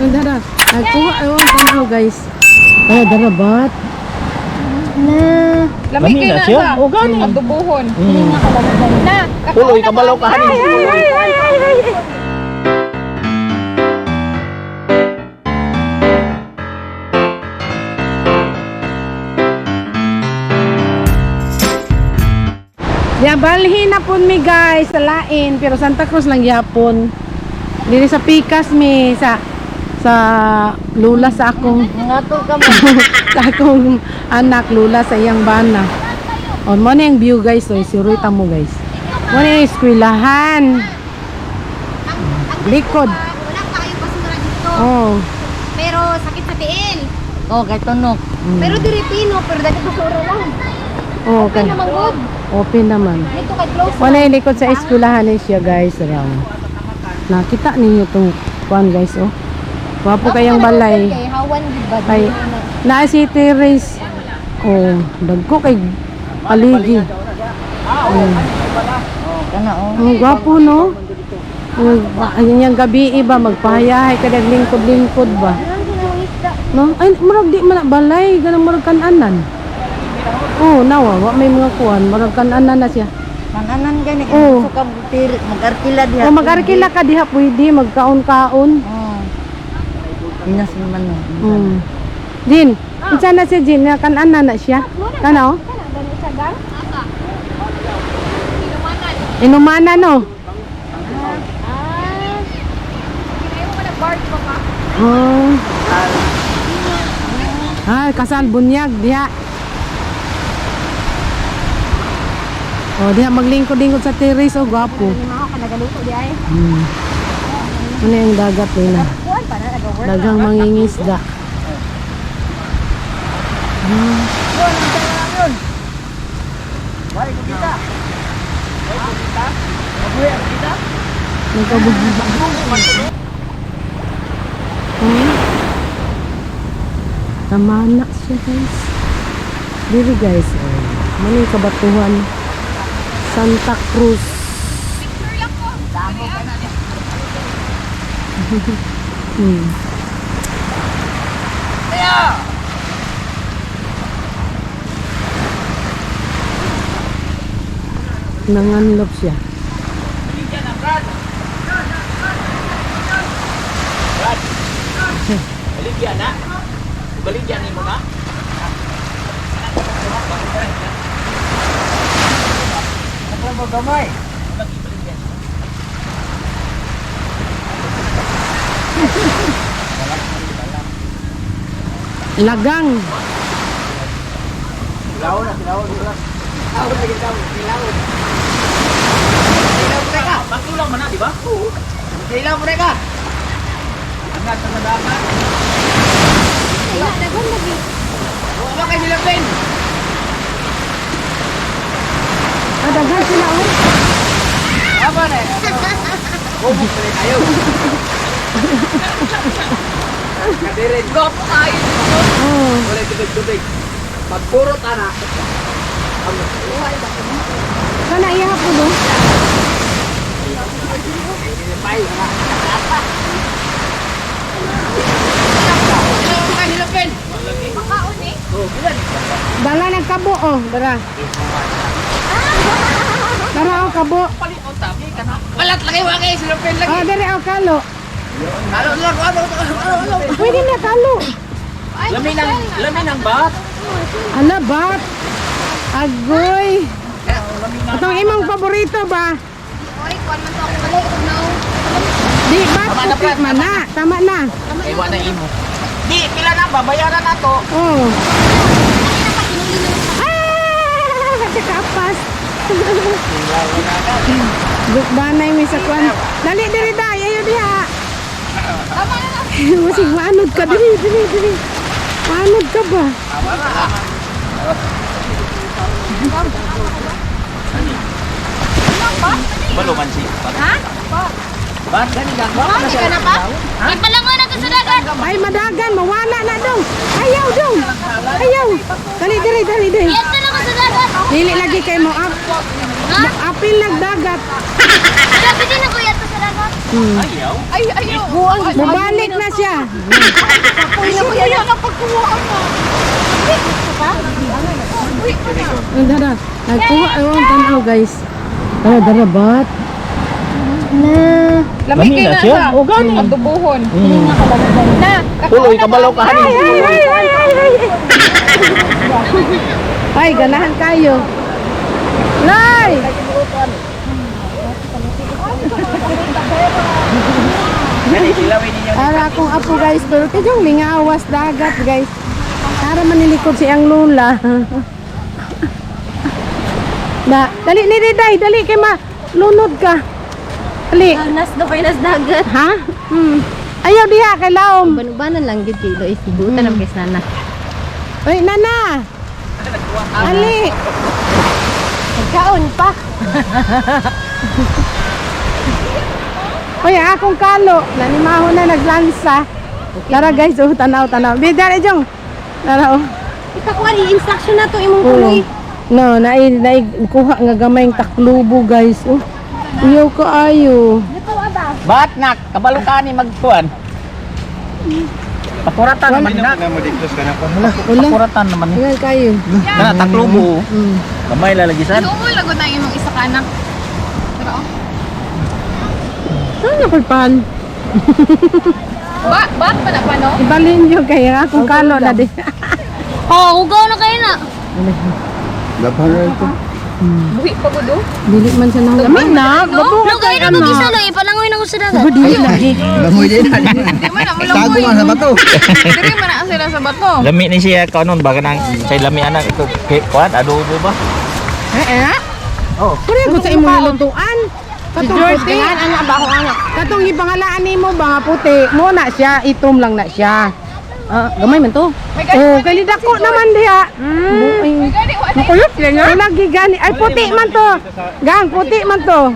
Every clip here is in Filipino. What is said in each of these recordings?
Dara. Nagkuha. Ewan ko na guys. Ay, dara bat. Na. Lamig kayo na siya. ba? O gani. Magdubuhon. Na. Tuloy kabalaw ka hanin. Ya balhin na pun mi guys sa lain pero Santa Cruz lang yapon. Dili sa Pikas mi sa lula sa akong sa akong anak lula sa iyang bana. On mo na yung view guys, so isuruta mo guys. Mo na yung eskwelahan. Likod. Wala tayo basura dito. Oh. Pero sakit sa tiil. Oh, kay tunok. Pero diri pino, pero dati basura lang. Oh, Kaya okay. naman good. Open naman. Dito kay close. Wala yung likod sa eskwelahan ni siya guys. Nakita ninyo itong kuan guys oh. Wapo kayang balay. Kay hawan gid ba? Kay naa si terrace. Oh, dagko kay paligi. Kana oh. Ang gwapo no. Ayun yung gabi iba magpahayahay kada lingkod-lingkod ba. No? Ay murag di man balay ganang murag kan-anan. Oh, nawa wa may mga kuan murag kan-anan na siya. Mananan gani Oh. gusto ka mag-arkila diha. Kung mag-arkila ka diha pwede magkaon-kaon. Oh. Inas naman no. Jin, unsa na si Jin na kan-anan na siya? Kana oh? Inumanan no. Oh. Ah, kasal bunyag diha. Oh, diha maglingkod-lingkod sa terrace oh, gwapo. Mao ka nagaluto di ay. Ano yung dagat nila? Kuan pa na nag-work. Dagang mangingisda. Nagkabugiba. Tamana siya guys. Diri guys. Mani kabatuhan. Santa Cruz. Nanganlop siya. Baligyan na. Baligyan ni mo na. Ako mo gamay. Lagang. Silaw na. Silaw mereka. Pagkulang man na, di ba? Oo. Silaw mereka. Angat sa dagat. Wala dagon lagi. Ano kay sila pen? Dagan sila oh. Apa na? Bumuk pa rin tayo. Kadirin ko po tayo. Oh. Wala tubig-tubig. Pagpurot ana. Kana iya po do. Pay. Ano kay sila pen? Makaon eh. Oh, bilan. Dala ng kabo oh, dara. Dara oh kabo. Palit on tabi kana. Balat lagi wa kay sila pen lagi. Oh, dere oh kalo. Ano. Pwede na kalo. Lamin ang bat. Ala bat. Agoy. Atong imong paborito ba? Oy, kuan man to ako mali no. Di bat Tama na, puti Brad. man na. Tama na. Iwan na imo. Di pila na babayaran na to. Oh. Ah! Kapas. Banay mi sa kwan. Dali diri day, ayo diha. Tama na. Masig manod ka diri. Manod ka ba? Baluman si. Ha? Bat gani gang. Mao ka na pa? Ay palangon na to sa dagat. Ay madagan, mawala na dong. Ayaw dong. Ayaw. Dali. Yan na lang ko sa dagat. Dili lagi kay mo up. Ha? Apil nagdagat. Grabe din ako yan to sa dagat. Ayaw. Ay, ayaw. Bumalik na siya. Uy, kuya na pagkuhaan mo. Dara. Nagkuha. Ewan, tanaw guys. Dara, bat. Lami na siya. O gani. Adubuhon. Na. Tuloy kabalaw ka hanin. Ay, ganahan kayo. Nay! Gani silawin ninyo. Ara akong apo guys, pero kayong lingawas dagat guys. Para manilikod si ang lula. Dali ni Riday, dali kay ma. Lunod ka. Dali. Nas do kay nas dagat. Ha? Ayaw diha kay laom. Banubanan lang gid kay Lois ibutan ang kay nana. Oy, nana. Ali. Kaon pa. Oy, akong kalo. Nanimaho na naglansa. Tara guys, oh, tanaw. Di dali jong. Tara oh. Ikakuha ni instruction na to imong Oo. tuloy. No, kuha nga gamayng taklubo guys. Oh. Ayaw ka ayo. Bat nak, kabalo ka ni magkuan. Pakuratan naman na. Wala. Pakuratan naman ni. Tingnan kayo. Kana taklubo. Kamay lalagisan. Lumoy lagod na imong isa ka anak. Pero, Saan na pan? ba pa na pa, no? Ibalin nyo kaya akong kalo na din. Oo, ugaw na kayo na. Buhi pa ko do. Dili man siya nang lamig na. Gabo No, kayo na mag-isa lang. Ipalangoy na ko sa dagat. Dili lagi. Lamoy din. Di man na, malangoy. Tago man sa bato. Diri man na sila sa bato. Lami ni siya kanon baga nang say lami anak ito kuan adobo ba? Oh. Puri ko sa imong lutuan. Katong puti. Anak ba ako anak? Katong ipangalaan nimo ba nga puti. Mo na siya, itom lang na siya. Gamay man to. Oh, kali dako naman diha. Makulot lang ha? Lagi gani. Ay puti man to. Gang puti man to.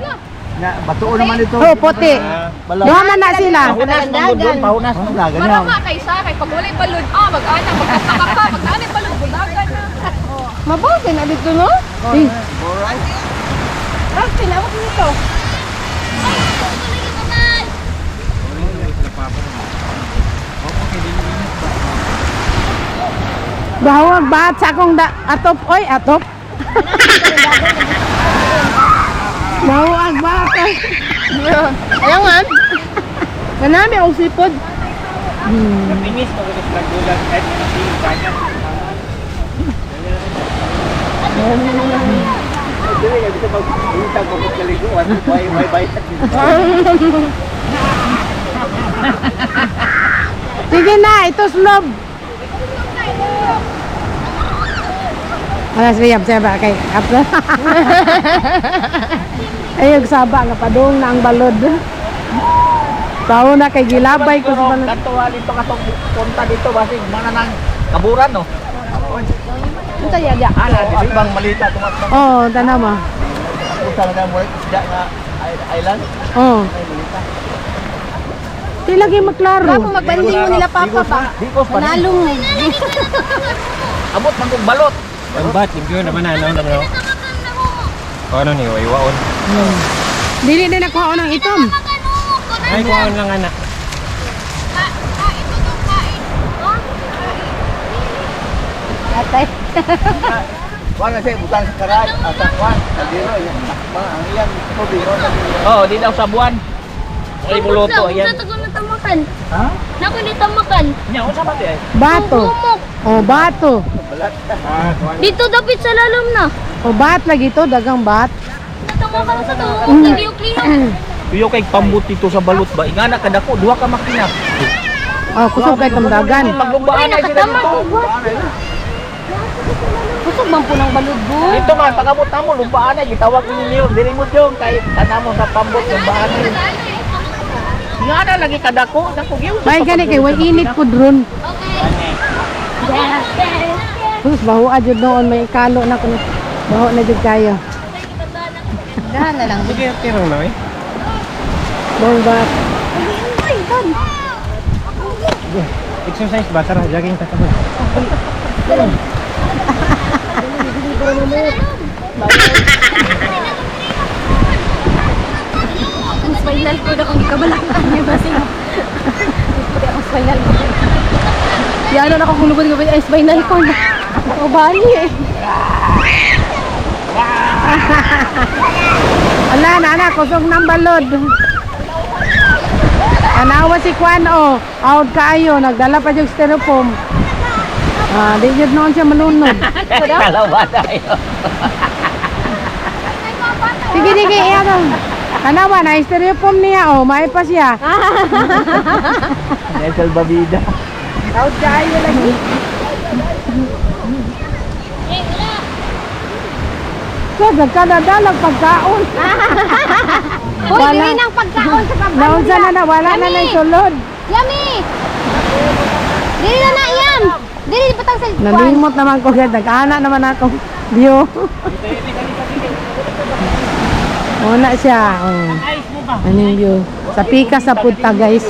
Na bato naman ito. Oh, puti. Duha man na sila. Pahunas mo doon, pahunas mo na Para ganyan. nga kay sa kay pag walay balod. Mag-anak, magkasaka ka, mag-anay balod, budagan na. Mabawag na dito no? Alright. Tinawag nito. Bahawag bahat sa akong atop. Oy, atop. Bahawag bahat. Ayaw nga. Ganami ang sipod. Minis mo ko sa gulang at hindi kanya. Dili nga bisa mag-utang ko sa liguan. Bye. Sige na, ito slob. Wala siya ba kay Apple? Ayog saba nga padung na ang balod. Tao na kay gilabay ko sa balod. Kanto halin to katong punta dito basig mga nang kaburan no. Unsa ya dia? Ala di bang malita tumatlo. Oh, tanaw mo. Usa na mo isda nga island. Oh. Di lagi maklaro. Magbanding mo nila papa ba? Dikos pa. Panalo mo. Abot man kog balot. Ang bat, limpyo naman na, ano na ano ni, waiwaon. Dili din nakuha ng itom. Ay, kuhaan lang anak. Atay. Kuan na siya butang sa karay asa kuan. Diro yung mga ang iyan mo biro na. Oh, di daw sa buwan. Ay buluto ayan. Sa tagon na tamakan. Ha? Naku ni tamakan. Nya unsa ba di? Bato. Oh, bato. Dito dapat sa lalom na. Oh, bat lagi to, dagang bat. Tamakan sa tawo. Kliyo-kliyo. Tuyo kay pambut dito sa balot ba? Ingana kada ko duha ka makina. Oh, kusog kay tamdagan. Maglumbaan na sila dito. Kusog man po ng balod bo. Dito man pagabot namo lumbaan na gitawag ni niyo diri mo jong kay kanamo sa pambot lumbaan. Ingana lagi kada ko sa kugyo. May gani kay way init po drone. Sus, baho adyo noon may kalo na kuno. Baho na jud kayo. Dahan na lang. Sige, tiro na eh. Bong bat. Exercise ba? Tara, jogging ka naman. spinal ko na kung ikabalaktan niya kasi hindi ako spinal ko. Yan na ako kulubod ko ay spinal ko na. O bali eh. Ala na anak, kusog ng balod. Anawa si Kwan o, out kaayo, nagdala pa yung styrofoam. Di yun noon siya malunod. Dalawa tayo. Sige, sige, ano. Kanawa na, styrofoam niya o, may pa siya. May salbabida. Out kaayo lagi. So, nagkadadalag pagkaon. Hoy, bili ng pagkaon sa pagkaon. Naunsa na, wala na na sulod. Yummy! Dili na na yan! Dili patang sa Nalimot naman ko, guys. Nag-ana naman ako. View. Muna siya. Oh. Anong view? Sa pika sa punta, guys.